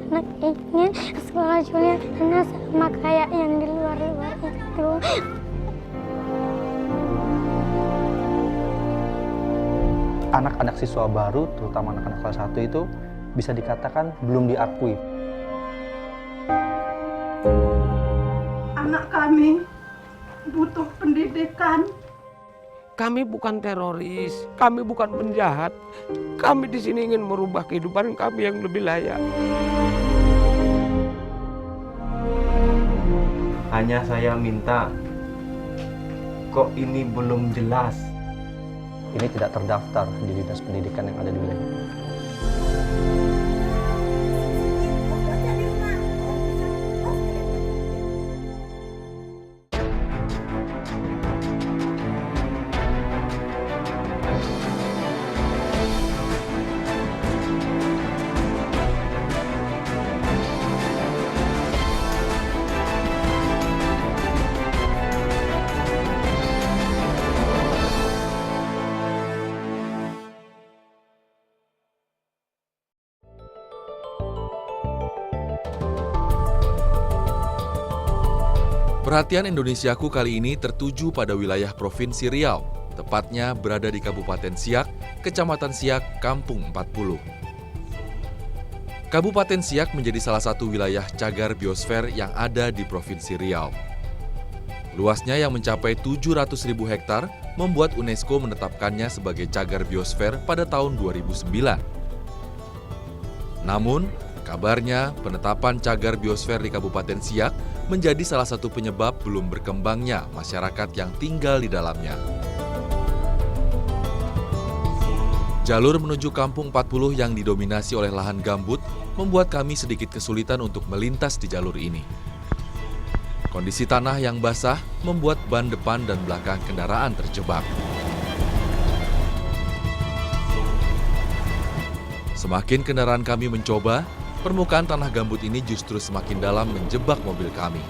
anak ingin sekolah junior karena sama kayak yang di luar-luar itu. Anak-anak siswa baru, terutama anak-anak kelas 1 itu bisa dikatakan belum diakui. Anak kami butuh pendidikan. Kami bukan teroris, kami bukan penjahat. Kami di sini ingin merubah kehidupan kami yang lebih layak. Hanya saya minta, kok ini belum jelas? Ini tidak terdaftar di dinas pendidikan yang ada di wilayah ini. Perhatian Indonesiaku kali ini tertuju pada wilayah Provinsi Riau, tepatnya berada di Kabupaten Siak, Kecamatan Siak, Kampung 40. Kabupaten Siak menjadi salah satu wilayah cagar biosfer yang ada di Provinsi Riau. Luasnya yang mencapai 700.000 hektar membuat UNESCO menetapkannya sebagai cagar biosfer pada tahun 2009. Namun, kabarnya penetapan cagar biosfer di Kabupaten Siak menjadi salah satu penyebab belum berkembangnya masyarakat yang tinggal di dalamnya. Jalur menuju Kampung 40 yang didominasi oleh lahan gambut membuat kami sedikit kesulitan untuk melintas di jalur ini. Kondisi tanah yang basah membuat ban depan dan belakang kendaraan terjebak. Semakin kendaraan kami mencoba, permukaan tanah gambut ini justru semakin dalam menjebak mobil kami.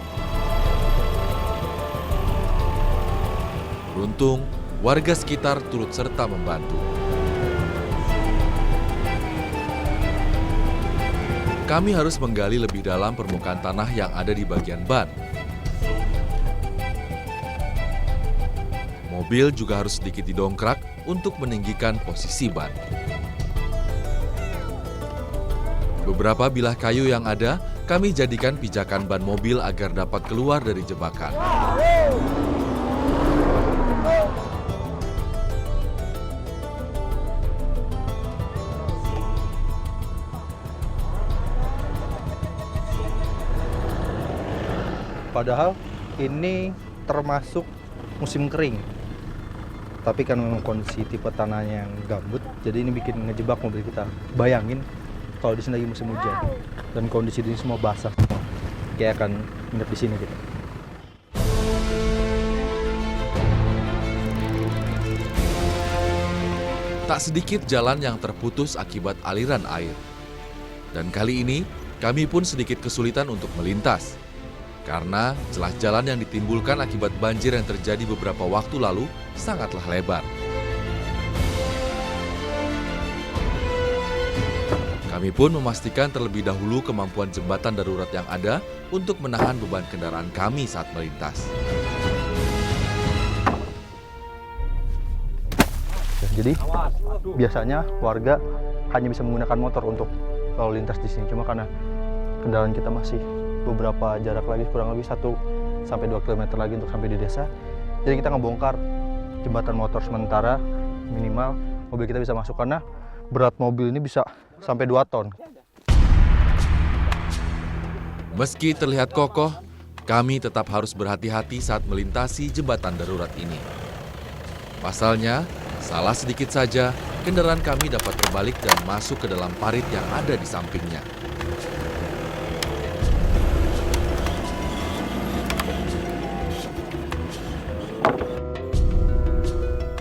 Beruntung, warga sekitar turut serta membantu. Kami harus menggali lebih dalam permukaan tanah yang ada di bagian ban. Mobil juga harus sedikit didongkrak untuk meninggikan posisi ban. Beberapa bilah kayu yang ada, kami jadikan pijakan ban mobil agar dapat keluar dari jebakan. Padahal ini termasuk musim kering. Tapi kan memang kondisi tipe tanahnya yang gambut, jadi ini bikin ngejebak mobil kita. Bayangin kalau di sini lagi musim hujan dan kondisi ini semua basah, kayak akan nginep di sini gitu. Tak sedikit jalan yang terputus akibat aliran air. Dan kali ini, kami pun sedikit kesulitan untuk melintas. Karena celah jalan yang ditimbulkan akibat banjir yang terjadi beberapa waktu lalu sangatlah lebar. Kami pun memastikan terlebih dahulu kemampuan jembatan darurat yang ada untuk menahan beban kendaraan kami saat melintas. Jadi biasanya warga hanya bisa menggunakan motor untuk lalu lintas di sini. Cuma karena kendaraan kita masih beberapa jarak lagi, kurang lebih 1 sampai 2 km lagi untuk sampai di desa. Jadi kita ngebongkar jembatan motor sementara, minimal mobil kita bisa masuk karena berat mobil ini bisa sampai 2 ton. Meski terlihat kokoh, kami tetap harus berhati-hati saat melintasi jembatan darurat ini. Pasalnya, salah sedikit saja, kendaraan kami dapat terbalik dan masuk ke dalam parit yang ada di sampingnya.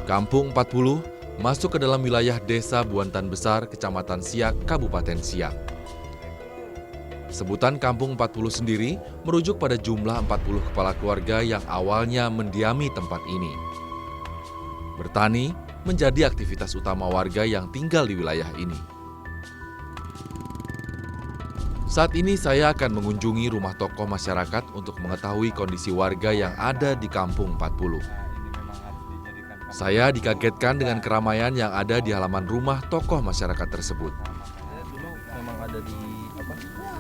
Kampung 40 masuk ke dalam wilayah Desa Buantan Besar, Kecamatan Siak, Kabupaten Siak. Sebutan Kampung 40 sendiri merujuk pada jumlah 40 kepala keluarga yang awalnya mendiami tempat ini. Bertani menjadi aktivitas utama warga yang tinggal di wilayah ini. Saat ini saya akan mengunjungi rumah tokoh masyarakat untuk mengetahui kondisi warga yang ada di Kampung 40. Saya dikagetkan dengan keramaian yang ada di halaman rumah tokoh masyarakat tersebut.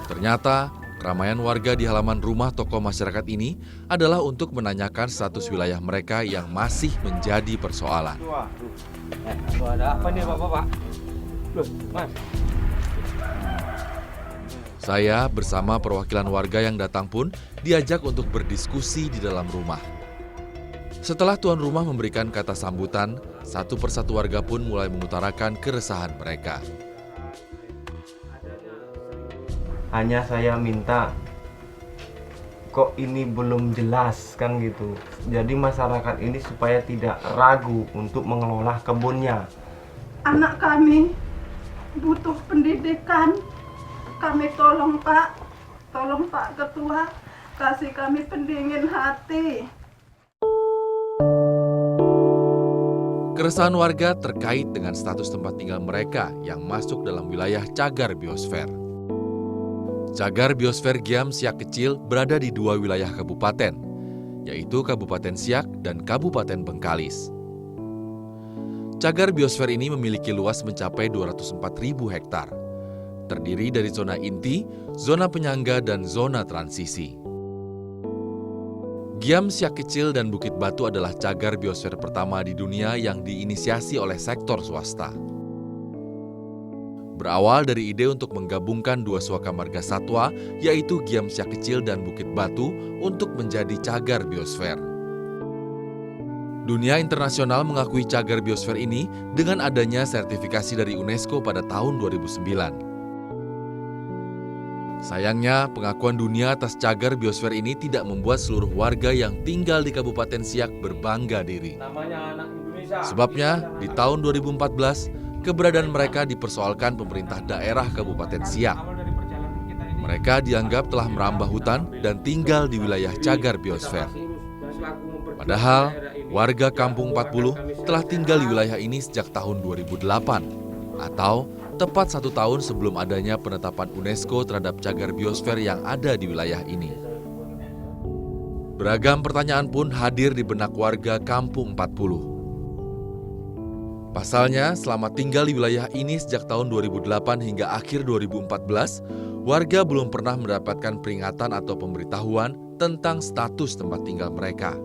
Ternyata, keramaian warga di halaman rumah tokoh masyarakat ini adalah untuk menanyakan status wilayah mereka yang masih menjadi persoalan. Ada apa nih Bapak? Loh, Mas. Saya bersama perwakilan warga yang datang pun diajak untuk berdiskusi di dalam rumah. Setelah tuan rumah memberikan kata sambutan, satu persatu warga pun mulai mengutarakan keresahan mereka. Hanya saya minta, kok ini belum jelas kan gitu. Jadi masyarakat ini supaya tidak ragu untuk mengelola kebunnya. Anak kami butuh pendidikan. Kami tolong Pak Ketua, kasih kami pendingin hati. Keresahan warga terkait dengan status tempat tinggal mereka yang masuk dalam wilayah Cagar Biosfer. Cagar Biosfer Giam Siak Kecil berada di dua wilayah kabupaten, yaitu Kabupaten Siak dan Kabupaten Bengkalis. Cagar Biosfer ini memiliki luas mencapai 204.000 hektar, terdiri dari zona inti, zona penyangga, dan zona transisi. Giam Siak Kecil dan Bukit Batu adalah cagar biosfer pertama di dunia yang diinisiasi oleh sektor swasta. Berawal dari ide untuk menggabungkan dua suaka marga satwa, yaitu Giam Siak Kecil dan Bukit Batu, untuk menjadi cagar biosfer. Dunia internasional mengakui cagar biosfer ini dengan adanya sertifikasi dari UNESCO pada tahun 2009. Sayangnya, pengakuan dunia atas cagar biosfer ini tidak membuat seluruh warga yang tinggal di Kabupaten Siak berbangga diri. Sebabnya, di tahun 2014, keberadaan mereka dipersoalkan pemerintah daerah Kabupaten Siak. Mereka dianggap telah merambah hutan dan tinggal di wilayah cagar biosfer. Padahal, warga Kampung 40 telah tinggal di wilayah ini sejak tahun 2008, atau tepat 1 tahun sebelum adanya penetapan UNESCO terhadap cagar biosfer yang ada di wilayah ini. Beragam pertanyaan pun hadir di benak warga Kampung 40. Pasalnya, selama tinggal di wilayah ini sejak tahun 2008 hingga akhir 2014, warga belum pernah mendapatkan peringatan atau pemberitahuan tentang status tempat tinggal mereka.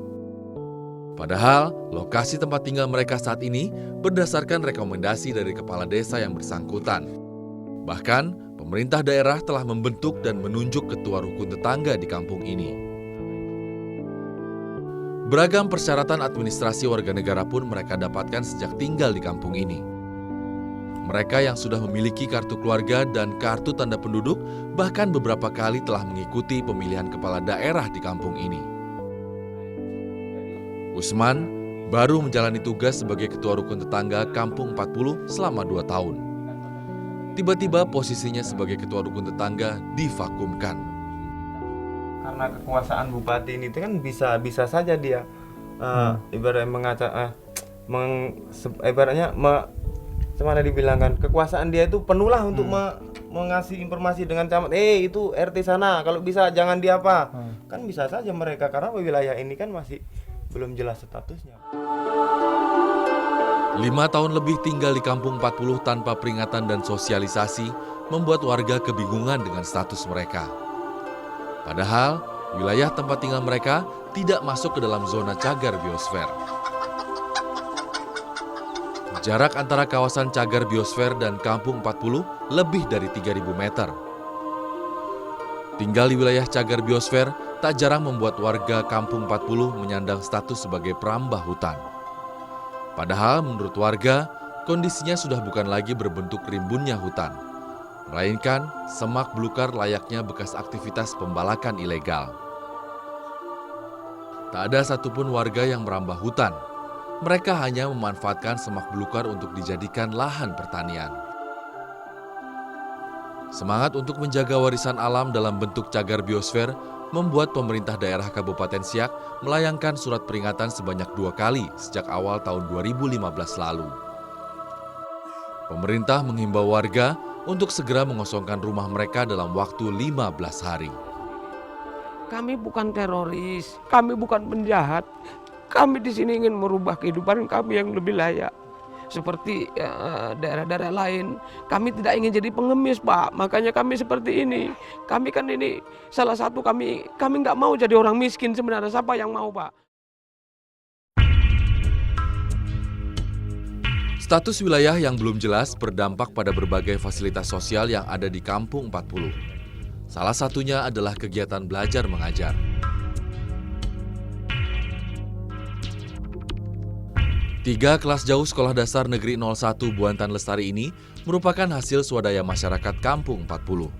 Padahal, lokasi tempat tinggal mereka saat ini berdasarkan rekomendasi dari kepala desa yang bersangkutan. Bahkan, pemerintah daerah telah membentuk dan menunjuk ketua rukun tetangga di kampung ini. Beragam persyaratan administrasi warga negara pun mereka dapatkan sejak tinggal di kampung ini. Mereka yang sudah memiliki kartu keluarga dan kartu tanda penduduk bahkan beberapa kali telah mengikuti pemilihan kepala daerah di kampung ini. Usman baru menjalani tugas sebagai ketua rukun tetangga Kampung 40 selama 2 tahun. Tiba-tiba posisinya sebagai ketua rukun tetangga divakumkan. Karena kekuasaan bupati ini kan bisa saja dia semana dibilangkan kekuasaan dia itu penuh lah untuk mengasih informasi dengan camat, itu RT sana, kalau bisa jangan diapa. Kan bisa saja mereka, karena wilayah ini kan masih belum jelas statusnya. 5 tahun lebih tinggal di Kampung 40 tanpa peringatan dan sosialisasi membuat warga kebingungan dengan status mereka. Padahal, wilayah tempat tinggal mereka tidak masuk ke dalam zona cagar biosfer. Jarak antara kawasan cagar biosfer dan Kampung 40 lebih dari 3.000 meter. Tinggal di wilayah cagar biosfer tak jarang membuat warga Kampung 40 menyandang status sebagai perambah hutan. Padahal menurut warga, kondisinya sudah bukan lagi berbentuk rimbunnya hutan, melainkan semak belukar layaknya bekas aktivitas pembalakan ilegal. Tak ada satupun warga yang merambah hutan. Mereka hanya memanfaatkan semak belukar untuk dijadikan lahan pertanian. Semangat untuk menjaga warisan alam dalam bentuk cagar biosfer membuat pemerintah daerah Kabupaten Siak melayangkan surat peringatan sebanyak 2 kali sejak awal tahun 2015 lalu. Pemerintah menghimbau warga untuk segera mengosongkan rumah mereka dalam waktu 15 hari. Kami bukan teroris, kami bukan penjahat. Kami di sini ingin merubah kehidupan kami yang lebih layak. Seperti daerah-daerah lain, kami tidak ingin jadi pengemis, Pak. Makanya kami seperti ini. Kami kan ini salah satu kami nggak mau jadi orang miskin sebenarnya. Siapa yang mau, Pak? Status wilayah yang belum jelas berdampak pada berbagai fasilitas sosial yang ada di Kampung 40. Salah satunya adalah kegiatan belajar mengajar. Tiga kelas jauh Sekolah Dasar Negeri 01 Buantan Lestari ini merupakan hasil swadaya masyarakat Kampung 40.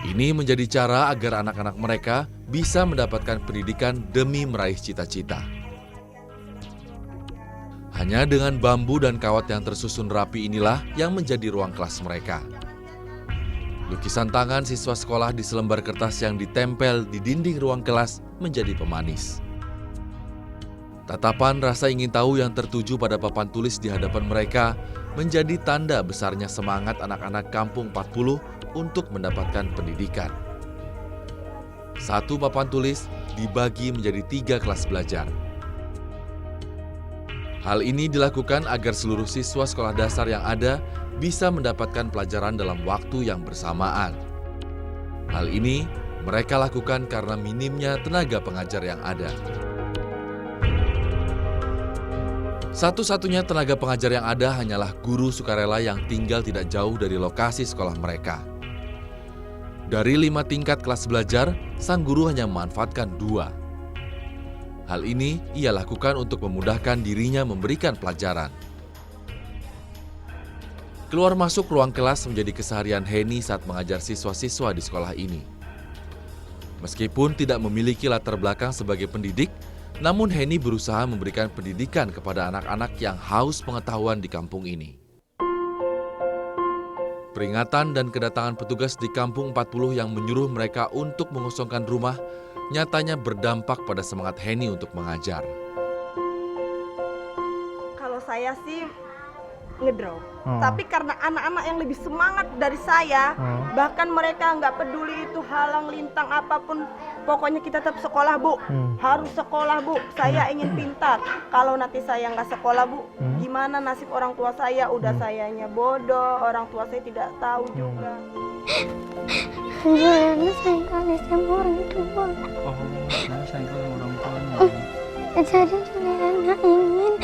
Ini menjadi cara agar anak-anak mereka bisa mendapatkan pendidikan demi meraih cita-cita. Hanya dengan bambu dan kawat yang tersusun rapi inilah yang menjadi ruang kelas mereka. Lukisan tangan siswa sekolah di selembar kertas yang ditempel di dinding ruang kelas menjadi pemanis. Tatapan rasa ingin tahu yang tertuju pada papan tulis di hadapan mereka menjadi tanda besarnya semangat anak-anak Kampung 40 untuk mendapatkan pendidikan. Satu papan tulis dibagi menjadi 3 kelas belajar. Hal ini dilakukan agar seluruh siswa sekolah dasar yang ada bisa mendapatkan pelajaran dalam waktu yang bersamaan. Hal ini mereka lakukan karena minimnya tenaga pengajar yang ada. Satu-satunya tenaga pengajar yang ada hanyalah guru sukarela yang tinggal tidak jauh dari lokasi sekolah mereka. Dari 5 tingkat kelas belajar, sang guru hanya memanfaatkan 2. Hal ini ia lakukan untuk memudahkan dirinya memberikan pelajaran. Keluar masuk ruang kelas menjadi keseharian Heni saat mengajar siswa-siswa di sekolah ini. Meskipun tidak memiliki latar belakang sebagai pendidik, namun Heni berusaha memberikan pendidikan kepada anak-anak yang haus pengetahuan di kampung ini. Peringatan dan kedatangan petugas di Kampung 40 yang menyuruh mereka untuk mengosongkan rumah nyatanya berdampak pada semangat Heni untuk mengajar. Kalau saya sih ngedrop, tapi karena anak-anak yang lebih semangat dari saya, bahkan mereka nggak peduli itu halang lintang apapun, pokoknya kita tetap sekolah, Bu. Harus sekolah, Bu. Saya ingin pintar. Kalau nanti saya nggak sekolah, Bu, gimana nasib orang tua saya? Udah sayanya bodoh, orang tua saya tidak tahu juga. Juliana sayang kali sama orang tua. Oh, saya sayang sama orang tuanya. Jadi Juliana ingin